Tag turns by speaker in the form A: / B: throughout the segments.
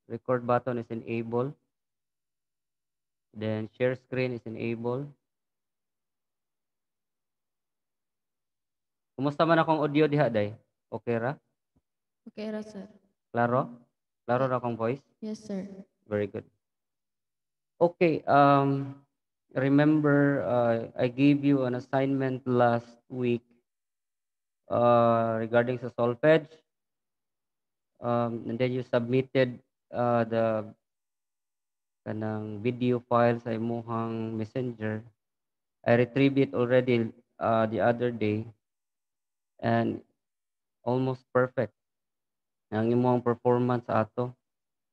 A: Record button is enabled. Then share screen is enabled. Kumusta man akong audio diha day? Okay ra?
B: Okay ra, sir.
A: Klaro? Klaro
B: Ye-
A: ra akong voice?
B: Yes, sir.
A: Very good. Okay, remember I gave you an assignment last week regarding sa solfege. And then you submitted the kanang video file sa imuhang messenger. I retrieved it already the other day and almost perfect ang imong performance sa ato.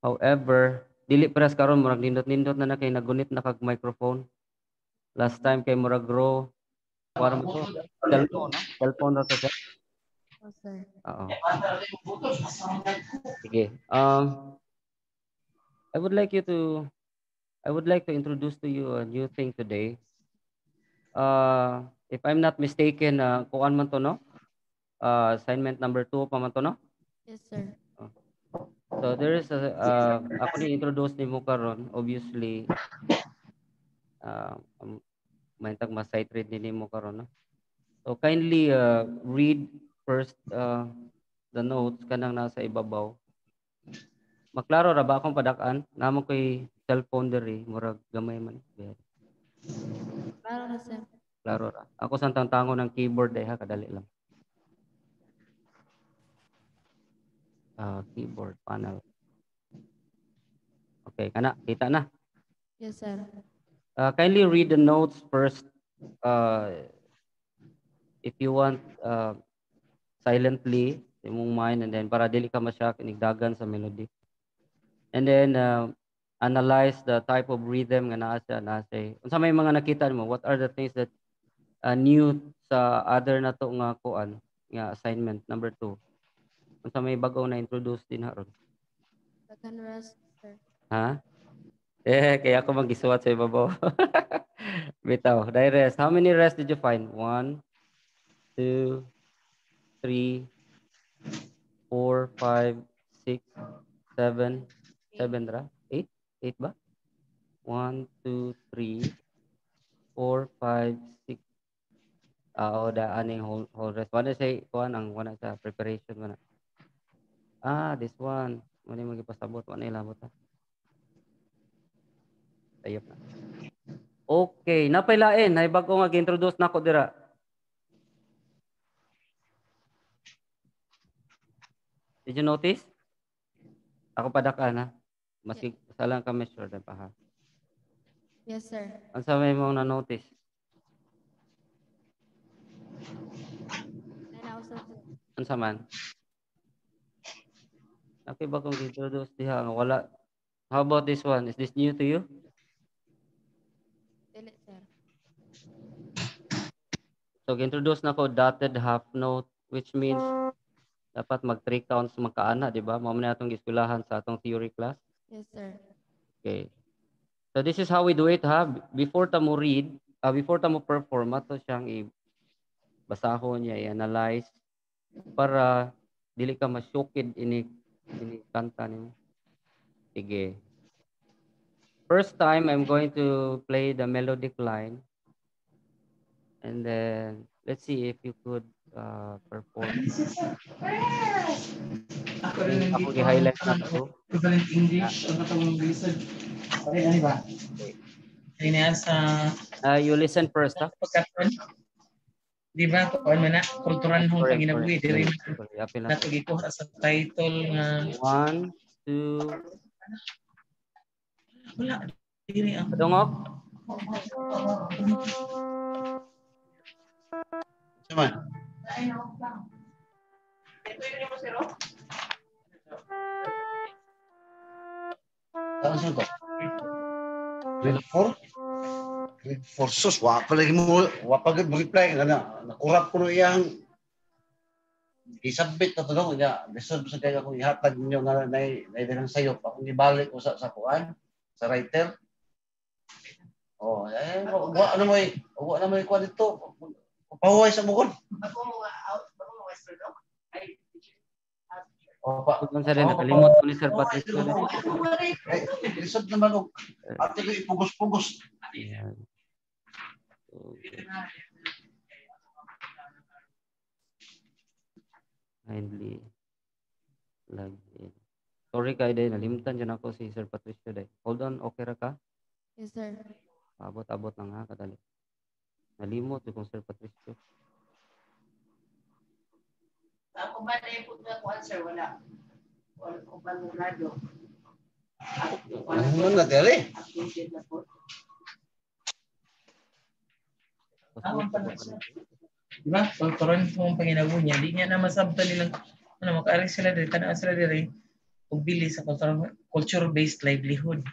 A: However, dili pares karon murag nindot-nindot na kay nagunit na kag microphone. Last time kay murag raw kuha mo to cellphone, no? Cellphone ra to siya.
B: Oh, sir.
A: Oo. Sige. I would like you to I would like to introduce to you a new thing today. If I'm not mistaken, kuan man to, no? Assignment number 2 pa man to, no?
B: Yes, sir.
A: Oh. So there is a ako ni introduce nimo karon obviously may tag ma-sight read nimo karon, no? So kindly read first the notes kanang nasa ibabaw. Maklaro ra ba akong padak-an? Namo ko'y cellphone diri murag gamay man. Yeah,
B: Klaro na, sir.
A: klaro ra. Ako santang tango ng keyboard ha kadali lang. Keyboard panel. Okay, kana kita na.
B: Yes, sir.
A: Kindly read the notes first uh, if you want silently sa imong mind and then para dili ka masyak inigdagan sa melody. And then analyze the type of rhythm nga naa siya say. Unsa may mga nakita mo? What are the things that new sa other na to nga kuan nga assignment number 2? Unsa may bag-o na introduce din haron?
B: Daghan rest, sir.
A: Ha? Kaya ako magisuwat sa ibabaw. Bitaw. Dai rest. How many rest did you find? 1, 2, 3, 4, 5, 6, 7, 7 ra? 8? 8 ba? 1, 2, 3, 4, 5, 6. Oo, da aning whole rest. Wala say kuan ang wala sa preparation man. This one. Muna mo gipasabot. Wala ilabot ha. Ayop na. Okay, napay lain. Hay bago nga gi-introduce nako dira. Did you notice? Ako padakan ha.
B: Ye-
A: Maski salang ka sure na pa ha.
B: Yes, sir.
A: Unsa may mo na notice?
B: Nanausap, sir.
A: Unsa man? Okay ba kung gi-introduce diha nga wala? How about this one? Is this new to you?
B: Dili, sir.
A: So gi-introduce nako dotted half note which means dapat mag 3 counts magkaana, di ba? Mao man atong giskulahan sa atong theory class.
B: Yes, sir.
A: Okay. So this is how we do it ha. Before ta mo read, before ta mo perform, ato siyang i-basahon niya, i-analyze para dili ka masyokid ini kanta nimo. Sige. First time I'm going to play the melodic line and then let's see if you could perform.
C: Ako rin
A: Ako
C: nandito ang
A: gi-highlight na
C: kanang
A: to.
C: equivalent
A: Ah,
C: English ang katong lisod. Okay, ano ba?
A: okay.
C: Kaya na sa
A: You listen first ha.
C: pagkaton. Di ba? Kuan man na, kulturan hong
A: Correct, correct.
C: panginabuhi. Diri
A: Sorry, apil na to.
C: natugikuha sa title nga
A: 1, 2,
C: wala. Diri ang
A: padungog.
C: Saman. Tapos ano to? Grade 4? Grade 4 sus, wapa lagi mo, wapa gud mo reply kana. Nakurap ko no iyang isabit na to no, ya. Lisod sa kaya akong ihatag ninyo nga nay dinang sayo. Akong ibalik ko sa kuan, sa writer. Oh, wa ano mo kuan dito. Pahuway sa bukod. Ako mo out, ako mo western no? Opa.
A: Kung sa rin, nakalimot ko ni Sir Patricio rin.
C: Lisod naman og ato ko ipugos-pugos.
A: Ayan. Okay. Kindly log in. Sorry kay day, nalimtan dyan ako si Sir Patricio day. Hold on, okay ra ka?
B: Yes, sir.
A: Abot-abot lang ha, kadali. Nalimot yung Sir Patricio.
D: Ako ba na yung answer? Wala. Wala ko ba ng radio?
C: Ano na dali?
D: Updated na po. Diba? So, karon kung panginago niya, di niya na masabta nilang, maka-aris sila dito, tanaan sila dito, kung bili sa culture-based livelihood.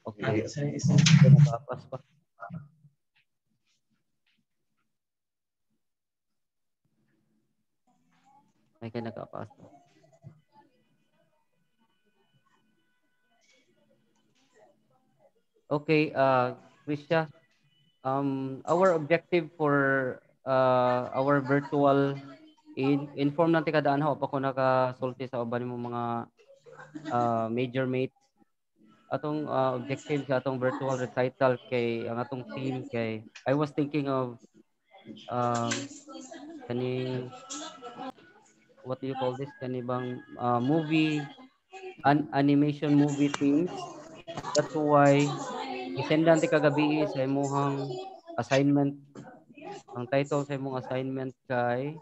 A: Okay.
D: Sa isang
A: Nakapas pa. May kayo nakapas pa. Okay, Krisha, our objective for our virtual inform natin kadaan ha, pa ko nakasulti sa uban mo mga major mates. Atong objective sa atong virtual recital kay ang atong theme kay I was thinking of kaning what do you call this, kani bang movie animation movie themes. That's why isendan ti kagabi sa imong assignment. Ang title sa imong assignment kay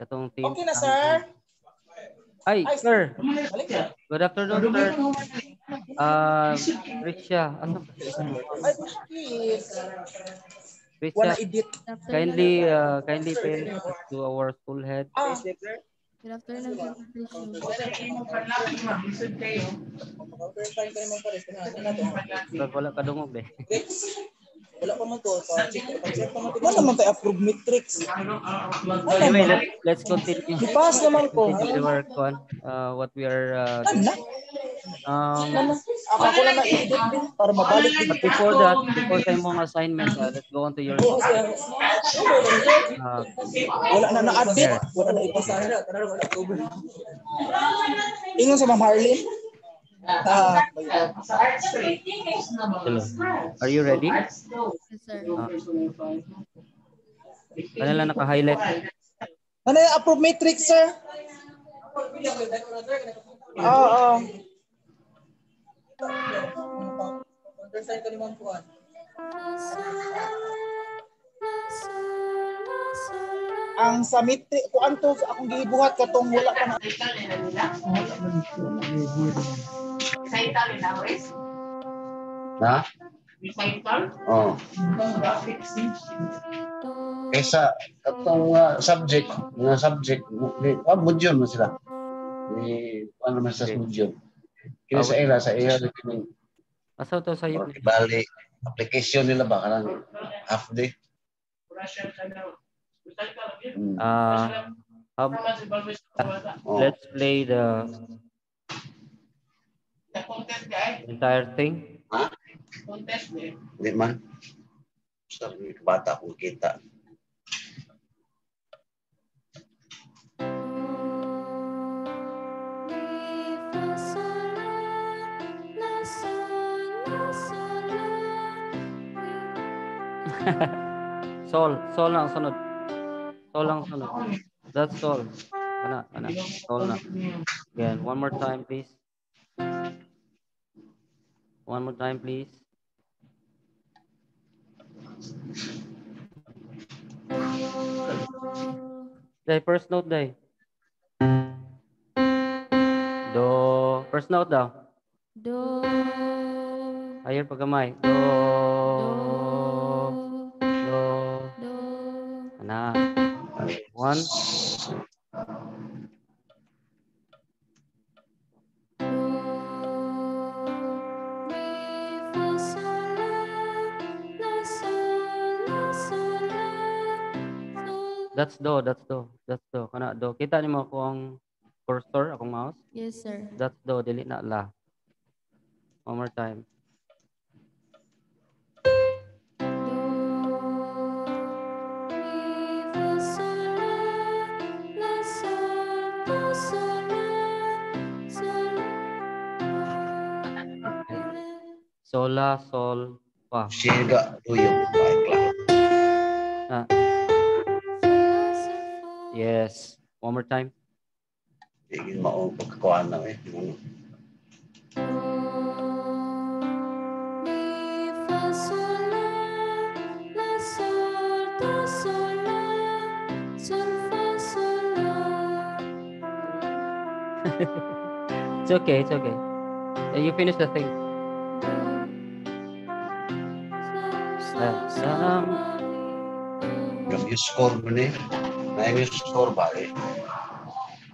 A: katong theme.
E: Okay na, sir.
A: Ay, sir.
E: Balik na.
A: Good afternoon, sir. Risha. Asa ba si Risha?
E: Ay, please.
A: Risha,
E: Wanna edit.
B: Good afternoon.
A: kindly pay respect to our school head.
B: Good afternoon, Sir Patricio.
A: Pag wala ka dungog eh.
E: Wala pa man to. Wala man tayo approve matrix.
A: Anyway, let's continue.
E: Di-pass naman ko.
A: Continue our what we are doing.
E: Ako lang na-edit din para mabalik din.
A: But before sa imong assignment, let's go on to your
E: Wala na na-edit. Wala na ipasa. Ingon sa Ma'am Harlene.
A: hello. Are you ready?
B: Yes, sir.
A: Ano lang naka-highlight?
E: Ano yung approve matrix, sir? Oo. Understand ka ni Ma'am Puan. Ang sa matrix, kuan to akong gibuhat katong wala pa na.
D: Recital in hours?
C: Na?
D: Recital?
C: Oh. Kaysa katong subject, mga subject, module mo sila. Ano man sa module. Kaya sa ila
A: Asa to sa iyo?
C: bali application nila ba kanang half day.
A: Let's play the entire thing.
C: Ha? Hindi man. Basta bata kung kita.
A: Sol lang sunod. Sol lang sunod. That's sol. Kana. Sol na. Again, one more time please. One more time please. Day, first note day. Do. First note daw.
B: Do.
A: Higher pagamay. Do. Do.
B: Do.
A: Ana. One. That's do. Kana do. Kita nimo akong cursor, akong mouse.
B: Yes, sir.
A: That's do. Dili na la. One more time.
B: Do. Re, fa, sol,
A: Sola, sol, fa.
C: Siga, tuyok.
A: Ah, yes. One more time.
C: Hindi mo pagkakuan na eh.
A: It's okay, it's okay. You finish the thing.
C: Yung score mo ni, na yung score ba eh.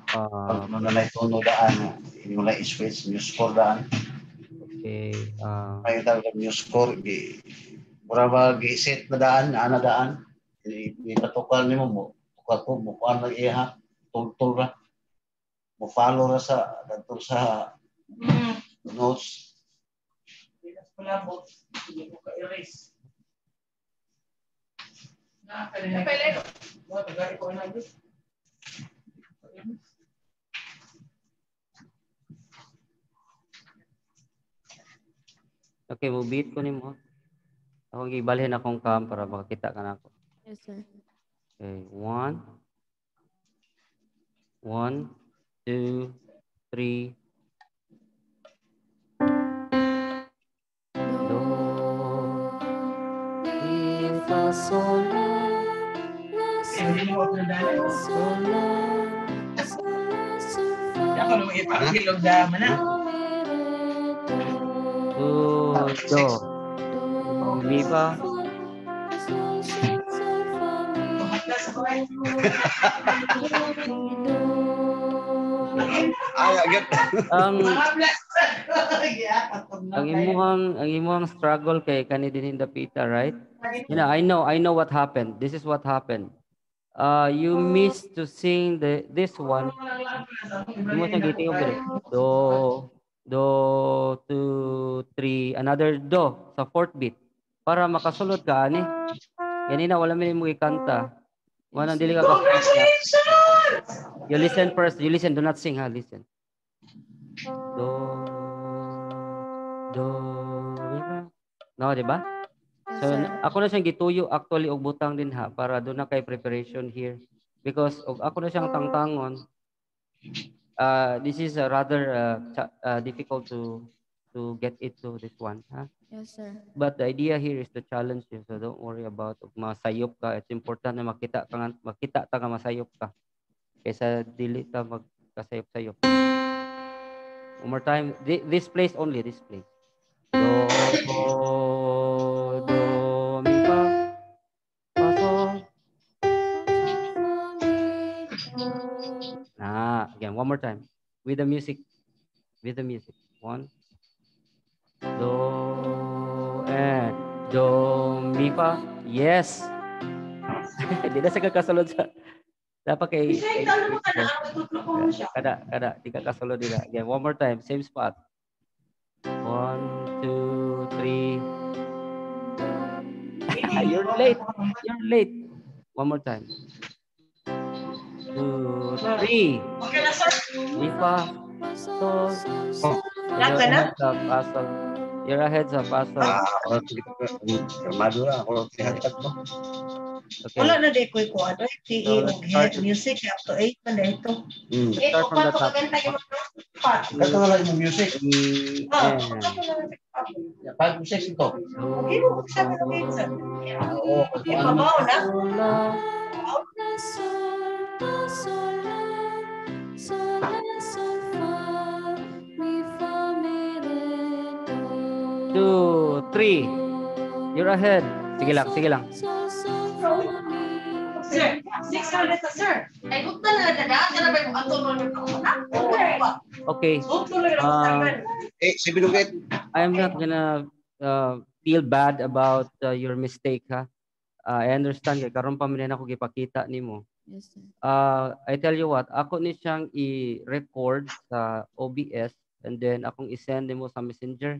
C: Pag na naituno daan, yung na switch yung score daan.
A: Okay.
C: Ay talaga yung score, mura ba gi-set na daan, ana daan. Ipatukal ni mo, tukal po, mukuan na iya, tul-tul ra. Mo follow ra sa, dito sa notes.
D: Palabot. Hindi ko ka-erase.
A: Okay, mubit ko nimo. Ako gibalhin akong cam para makakita ka na ako.
B: Yes, sir.
A: Okay, 1, 1, 2, 3. Do, mi, fa, sol,
D: Hindi mo ako nadala.
A: sol, la.
D: Ako naman ipakilog daman na.
A: Do, mi, fa.
C: Ay, agad.
A: Ang imuhang struggle kay kani din dapita, right? You know, I know what happened. This is what happened. You missed to sing this one. Imo siyang gitingog diri. Do, 2, 3, another do sa fourth beat para makasulod ka ani. Ganina wala man mo ikanta. Wala dili ka You listen first. You listen. Do not sing, ha? Listen. Do, no, di ba?
B: Yes,
A: So,
B: sir.
A: ako na siyang gituyo actually og butang din ha para doon na kay preparation here. Because og ako na siyang tangtangon, this is rather difficult to get into this one, ha?
B: Yes, sir.
A: But the idea here is to challenge you. So don't worry about masayop ka. It's important na makita ta nga masayop ka. Kaysa dili ka magkasayop-sayop. One more time. This place only, this place. Do, mi, fa, sol. Again, one more time. With the music. With the music. 1. Do, and do, mi, fa. Yes. Di na sa kakasulod sa... Dapat kay... Kada, di ka kasulod nila. Again, one more time. Same spot. 1, 2, 3. You're late. You're late. One more time. 2, 3.
D: Okay na, sir.
A: Mi, fa, sol. You're ahead sa pasol.
C: Armado na, ako tihatag mo.
A: Okay.
F: Wala na di ko'y kuha. TE o music up to 8 pa na ito.
A: Start from the top.
C: Kato na lang yung music.
A: E, N.
C: 5, 6 ito.
F: Okay mo, sabi ng minsan.
C: Oo,
F: Ipabaw na.
A: Two, 3. You're ahead. Sige lang, sige lang.
F: Sir, 600 na, sir. Ay, gupta na na. Kaya ba yung ato mo yung
A: Okay.
C: Sibinugit.
A: I'm not gonna feel bad about your mistake, ha. I understand kay karon pa man ako gipakita nimo.
B: Yes, sir.
A: I tell you what, ako ni siyang i-record sa OBS and then akong i-send nimo sa Messenger.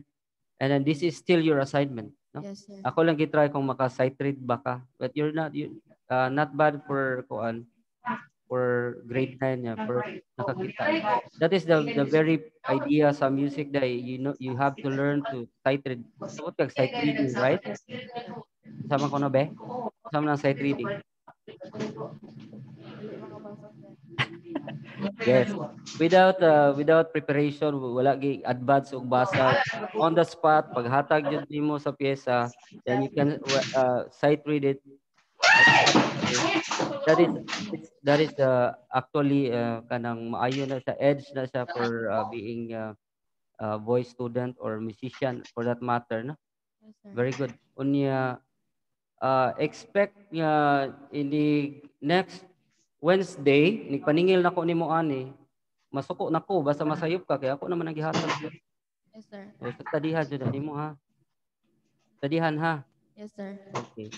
A: And then this is still your assignment, no?
B: Yes, sir.
A: Ako lang gitry kung maka-sight read ba ka. But you're not not bad for or grade 9 niya first nakakita. That is the very idea sa music that you have to learn to sight read. Sabot kag sight reading, right? Sama ko na be? Sama ng sight reading.
B: Dili makabasa sir.
A: Yes. Without preparation, wala gi advance og basa. On the spot, paghatag jud nimo sa pyesa, then you can sight read it. That is actually kanang maayo na sa edge na siya for being voice student or musician for that matter, no?
B: Yes, sir.
A: Very good. Unya expect nga in the next Wednesday, nigpaningil nako nimo ani, masuko nako basta masayop ka kay ako naman ang gihatag.
B: Yes, sir.
A: O sa tadihan jud nimo ha. Tadihan ha.
B: Yes, sir.
A: Okay.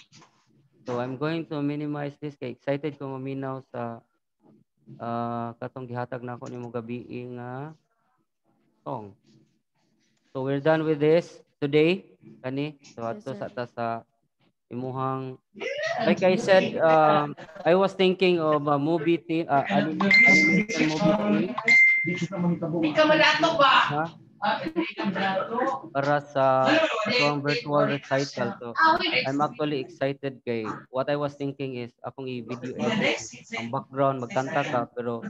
A: So I'm going to minimize this kay excited ko maminaw sa katong gihatag nako nimo gabi nga song. So we're done with this today kani. So
B: Yes,
A: ato
B: sir.
A: sa ta sa imuhang like I said, I was thinking of a movie theme, animation movie theme.
F: Di ka malato ba?
A: Ha? Para sa itong virtual recital. So, I'm actually excited kay what I was thinking is akong i-video edit ang background, magkanta ka, pero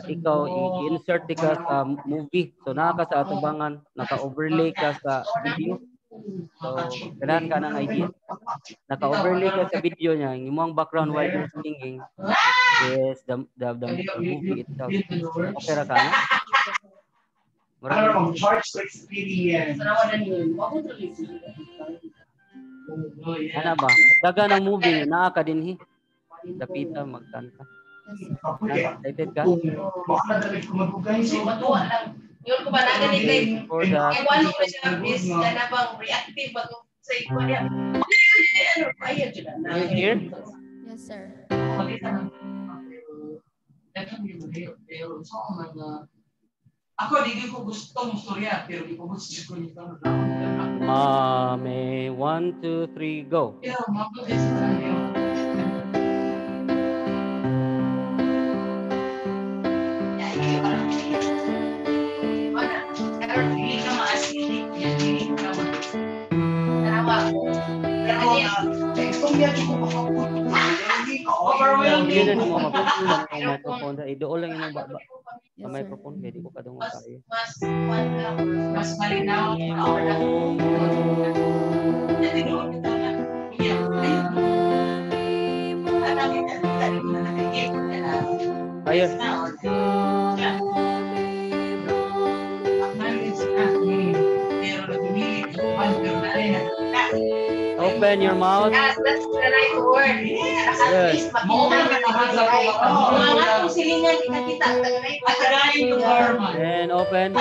A: ikaw i-insert ka sa movie. So, naka sa atubangan, naka-overlay ka sa video. So, kailangan ka ng idea. Naka-overlay ka sa video niya, yung mga background while you're singing is the movie itself. Okay ra ka na? Maraming
G: charge to experience.
F: Sarawanan yun.
A: ana ba? Daga ng movie, naa ka din hi. Dapita magkanta.
B: Yes, sir.
A: Excited ka?
G: Baka nadalig ko magugay.
F: So, matuwa lang. Yun ko ba na ganit kay
A: For the
F: Iwalo ko siya bis na na bang reactive bago sa iko niya. Ano, ayan dyan na.
A: You here?
B: Yes, sir.
G: Ako, di ko gustong storya, pero di ko gusto ko nito.
A: Mame, 1, 2, 3, go.
G: Pero, mabuti sa tayo.
A: Hindi na mo mapupunan ang microphone. Idool lang yung baba.
B: Yes,
A: Ang
B: sir.
A: microphone, hindi ko kadungog tayo.
G: Mas malinaw.
A: Ayun. Open your mouth.
F: Yes, that's the right word.
A: Yes.
F: Mga atong silingan kita-kita.
A: And open.